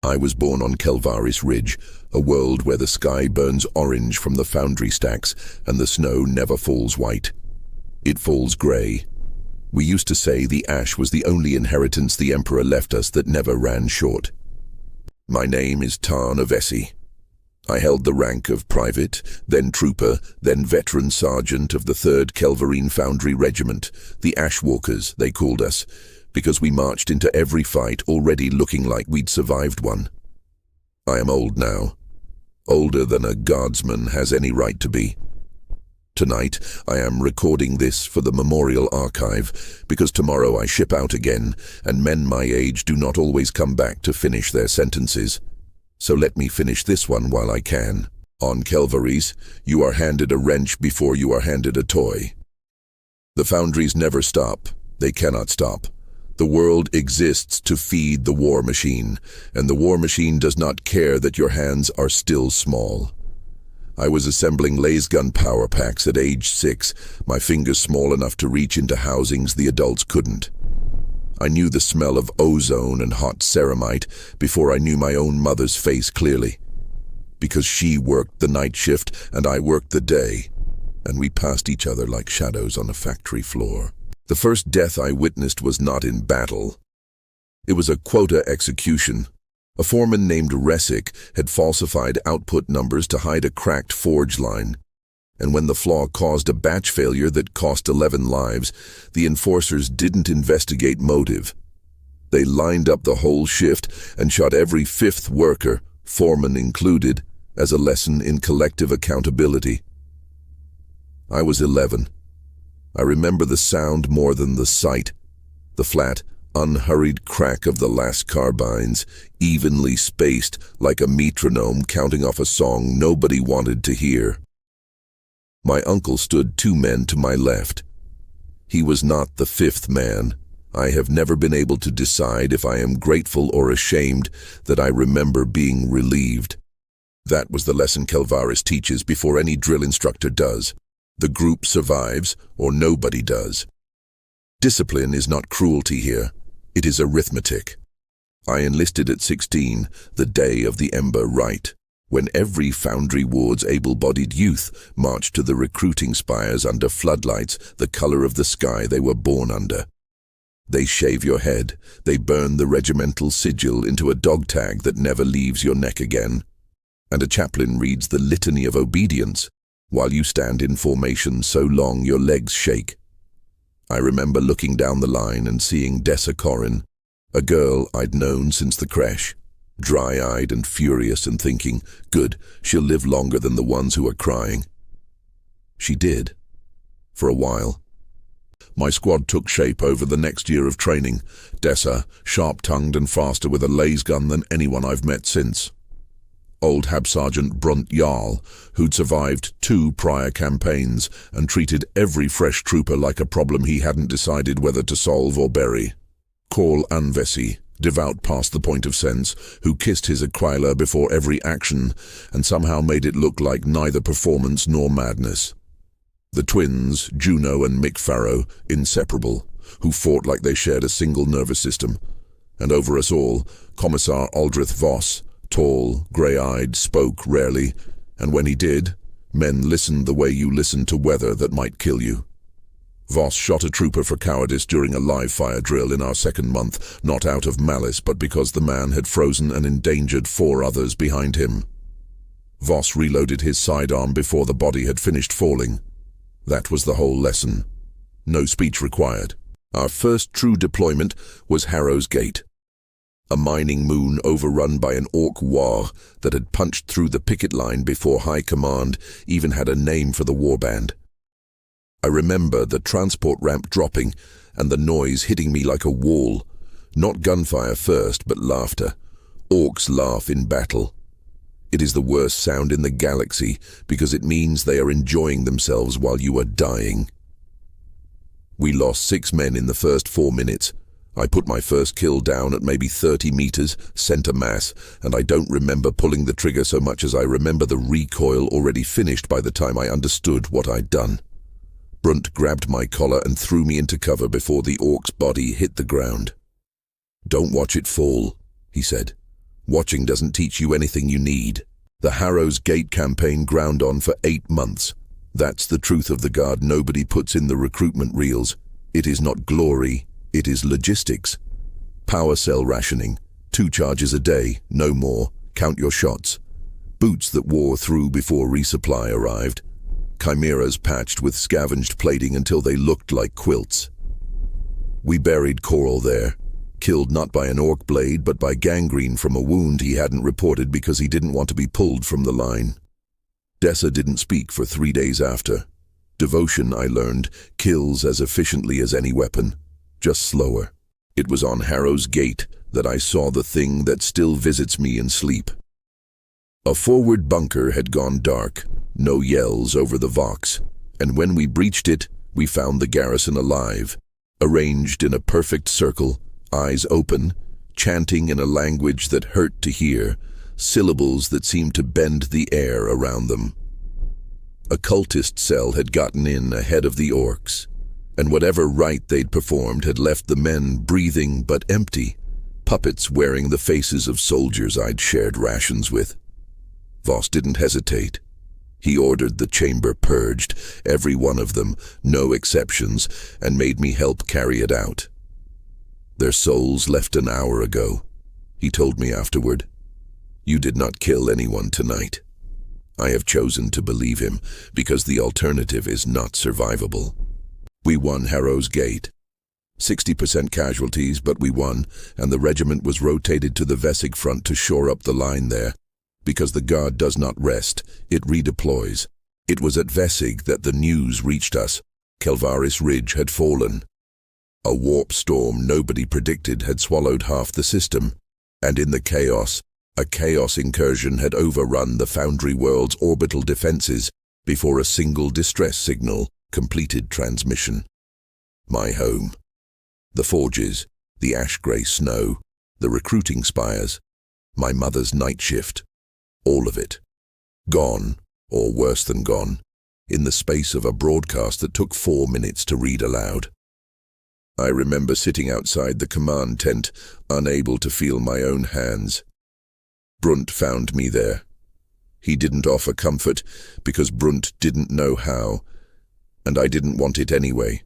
I was born on Kelvaris Ridge, a world where the sky burns orange from the foundry stacks and the snow never falls white. It falls grey. We used to say the ash was the only inheritance the Emperor left us that never ran short. My name is Tarnavesi. I held the rank of private, then trooper, then veteran sergeant of the 3rd Kelvarine Foundry Regiment, the Ashwalkers, they called us, because we marched into every fight already looking like we'd survived one. I am old now, older than a guardsman has any right to be. Tonight, I am recording this for the memorial archive, because tomorrow I ship out again, and men my age do not always come back to finish their sentences. So let me finish this one while I can. On Kelvaris, you are handed a wrench before you are handed a toy. The foundries never stop. They cannot stop. The world exists to feed the war machine, and the war machine does not care that your hands are still small. I was assembling lasgun power packs at age 6, my fingers small enough to reach into housings the adults couldn't. I knew the smell of ozone and hot ceramite before I knew my own mother's face clearly. Because she worked the night shift and I worked the day, and we passed each other like shadows on a factory floor. The first death I witnessed was not in battle. It was a quota execution. A foreman named Resick had falsified output numbers to hide a cracked forge line. And when the flaw caused a batch failure that cost 11 lives, the enforcers didn't investigate motive. They lined up the whole shift and shot every 5th worker, foreman included, as a lesson in collective accountability. I was 11. I remember the sound more than the sight. The flat, unhurried crack of the last carbines, evenly spaced like a metronome counting off a song nobody wanted to hear. My uncle stood 2 men to my left. He was not the 5th man. I have never been able to decide if I am grateful or ashamed that I remember being relieved. That was the lesson Kelvaris teaches before any drill instructor does. The group survives, or nobody does. Discipline is not cruelty here. It is arithmetic. I enlisted at 16, the day of the Ember Rite, when every Foundry Ward's able-bodied youth marched to the recruiting spires under floodlights the color of the sky they were born under. They shave your head. They burn the regimental sigil into a dog tag that never leaves your neck again. And a chaplain reads the litany of obedience, while you stand in formation so long your legs shake. I remember looking down the line and seeing Dessa Corin, a girl I'd known since the creche, dry-eyed and furious and thinking, good, she'll live longer than the ones who are crying. She did. For a while. My squad took shape over the next year of training. Dessa, sharp-tongued and faster with a lasgun than anyone I've met since. Old Hab Sergeant Brunt Jarl, who'd survived 2 prior campaigns and treated every fresh trooper like a problem he hadn't decided whether to solve or bury. Call Anvesi, devout past the point of sense, who kissed his Aquila before every action and somehow made it look like neither performance nor madness. The twins, Juno and Mick Farrow, inseparable, who fought like they shared a single nervous system. And over us all, Commissar Aldrich Voss, tall, grey-eyed, spoke rarely, and when he did, men listened the way you listen to weather that might kill you. Voss shot a trooper for cowardice during a live-fire drill in our 2nd month, not out of malice, but because the man had frozen and endangered 4 others behind him. Voss reloaded his sidearm before the body had finished falling. That was the whole lesson. No speech required. Our first true deployment was Harrow's Gate, a mining moon overrun by an ork war that had punched through the picket line before High Command even had a name for the warband. I remember the transport ramp dropping and the noise hitting me like a wall. Not gunfire first, but laughter. Orks laugh in battle. It is the worst sound in the galaxy because it means they are enjoying themselves while you are dying. We lost 6 men in the first 4 minutes. I put my first kill down at maybe 30 meters, center mass, and I don't remember pulling the trigger so much as I remember the recoil already finished by the time I understood what I'd done. Brunt grabbed my collar and threw me into cover before the ork's body hit the ground. "Don't watch it fall," he said. Watching doesn't teach you anything you need. The Harrow's Gate campaign ground on for 8 months. That's the truth of the Guard nobody puts in the recruitment reels. It is not glory, it is logistics. Power cell rationing, 2 charges a day, no more, count your shots. Boots that wore through before resupply arrived. Chimeras patched with scavenged plating until they looked like quilts. We buried Coral there, killed not by an orc blade but by gangrene from a wound he hadn't reported because he didn't want to be pulled from the line. Dessa didn't speak for 3 days after. Devotion, I learned, kills as efficiently as any weapon, just slower. It was on Harrow's Gate that I saw the thing that still visits me in sleep. A forward bunker had gone dark, no yells over the Vox, and when we breached it, we found the garrison alive, arranged in a perfect circle, eyes open, chanting in a language that hurt to hear, syllables that seemed to bend the air around them. A cultist cell had gotten in ahead of the orcs, and whatever rite they'd performed had left the men breathing but empty, puppets wearing the faces of soldiers I'd shared rations with. Voss didn't hesitate. He ordered the chamber purged, every one of them, no exceptions, and made me help carry it out. Their souls left an hour ago, he told me afterward. You did not kill anyone tonight. I have chosen to believe him, because the alternative is not survivable. We won Harrow's Gate. 60% casualties, but we won, and the regiment was rotated to the Vessig front to shore up the line there. Because the Guard does not rest, it redeploys. It was at Vessig that the news reached us. Kelvaris Ridge had fallen. A warp storm nobody predicted had swallowed half the system, and in the chaos, a chaos incursion had overrun the Foundry world's orbital defenses before a single distress signal completed transmission. My home. The forges, the ash-grey snow, the recruiting spires, my mother's night shift. All of it. Gone, or worse than gone, in the space of a broadcast that took 4 minutes to read aloud. I remember sitting outside the command tent, unable to feel my own hands. Brunt found me there. He didn't offer comfort, because Brunt didn't know how, and I didn't want it anyway.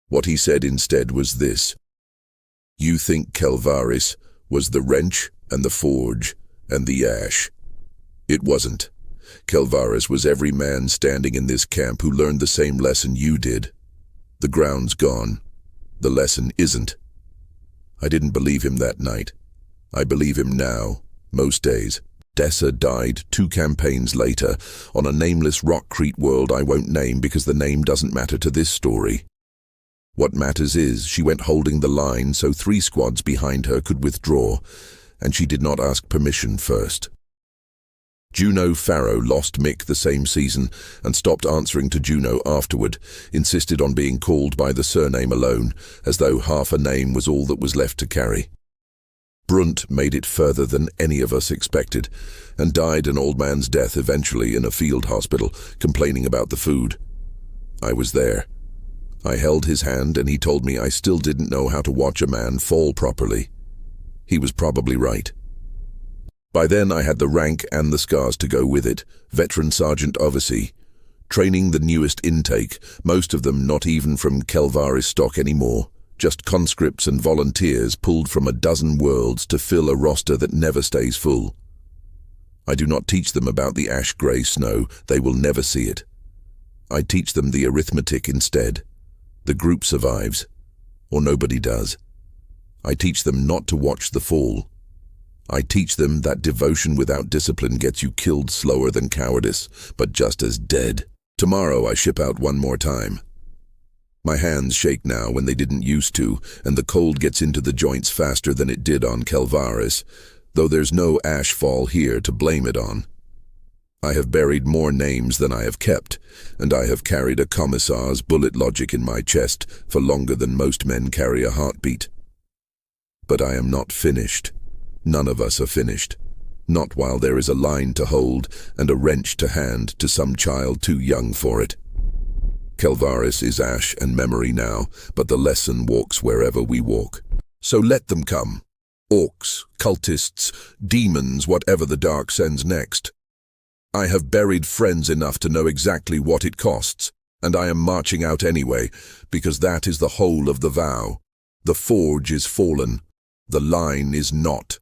What he said instead was this: "You think Kelvaris was the wrench and the forge and the ash. It wasn't. Kelvaris was every man standing in this camp who learned the same lesson you did. The ground's gone. The lesson isn't." I didn't believe him that night. I believe him now, most days. Dessa died 2 campaigns later, on a nameless rockcrete world I won't name because the name doesn't matter to this story. What matters is she went holding the line so 3 squads behind her could withdraw, and she did not ask permission first. Juno Farrow lost Mick the same season and stopped answering to Juno afterward, insisted on being called by the surname alone, as though half a name was all that was left to carry. Brunt made it further than any of us expected, and died an old man's death eventually in a field hospital, complaining about the food. I was there. I held his hand and he told me I still didn't know how to watch a man fall properly. He was probably right. By then I had the rank and the scars to go with it, Veteran Sergeant Oversea, training the newest intake, most of them not even from Kelvaris stock anymore, just conscripts and volunteers pulled from a dozen worlds to fill a roster that never stays full. I do not teach them about the ash-grey snow, they will never see it. I teach them the arithmetic instead. The group survives, or nobody does. I teach them not to watch the fall. I teach them that devotion without discipline gets you killed slower than cowardice, but just as dead. Tomorrow I ship out one more time. My hands shake now when they didn't used to, and the cold gets into the joints faster than it did on Kelvaris, though there's no ash fall here to blame it on. I have buried more names than I have kept, and I have carried a commissar's bullet logic in my chest for longer than most men carry a heartbeat. But I am not finished. None of us are finished. Not while there is a line to hold and a wrench to hand to some child too young for it. Kelvaris is ash and memory now, but the lesson walks wherever we walk. So let them come. Orks, cultists, demons, whatever the dark sends next. I have buried friends enough to know exactly what it costs, and I am marching out anyway, because that is the whole of the vow. The forge is fallen. The line is not.